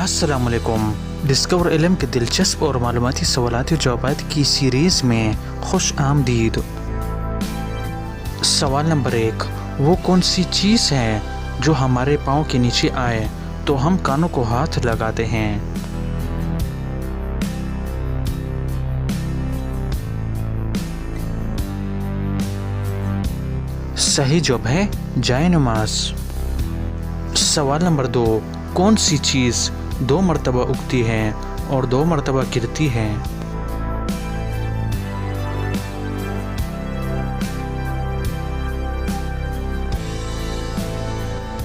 अस्सलामुअलैकुम। डिस्कवर इल्म के दिलचस्प और मालूमाती सवालाती जवाबात की सीरीज़ में खुश आमदीद। सवाल नंबर 1, वो कौन सी चीज़ है जो हमारे पाँव के नीचे आए तो हम कानों को हाथ लगाते हैं? सही जवाब है जाए नमाज। सवाल नंबर 2, कौन सी चीज़ 2 मरतबा उगती है और 2 मरतबा गिरती है?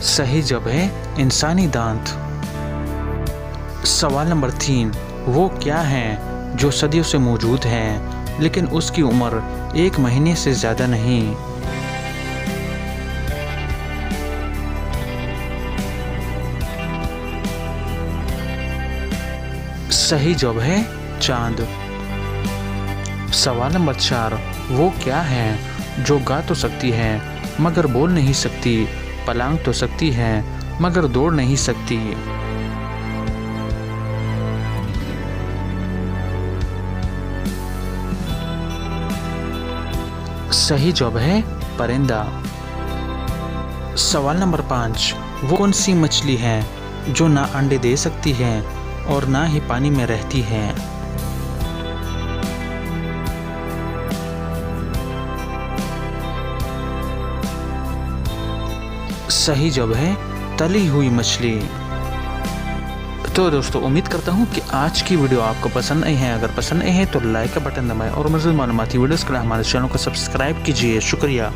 सही जवाब है इंसानी दांत। सवाल नंबर 3, वो क्या है जो सदियों से मौजूद है लेकिन उसकी उम्र 1 महीने से ज़्यादा नहीं? सही जवाब है चांद। सवाल नंबर 4, वो क्या है जो गा तो सकती है मगर बोल नहीं सकती, पलांग तो सकती है मगर दौड़ नहीं सकती? सही जवाब है परिंदा। सवाल नंबर 5, वो कौन सी मछली है जो ना अंडे दे सकती है और ना ही पानी में रहती है? सही जवाब है तली हुई मछली। तो दोस्तों, उम्मीद करता हूँ कि आज की वीडियो आपको पसंद आई है। अगर पसंद आई है तो लाइक का बटन दबाएं और मज़ीद मालूमाती वीडियोस के लिए हमारे चैनल को सब्सक्राइब कीजिए। शुक्रिया।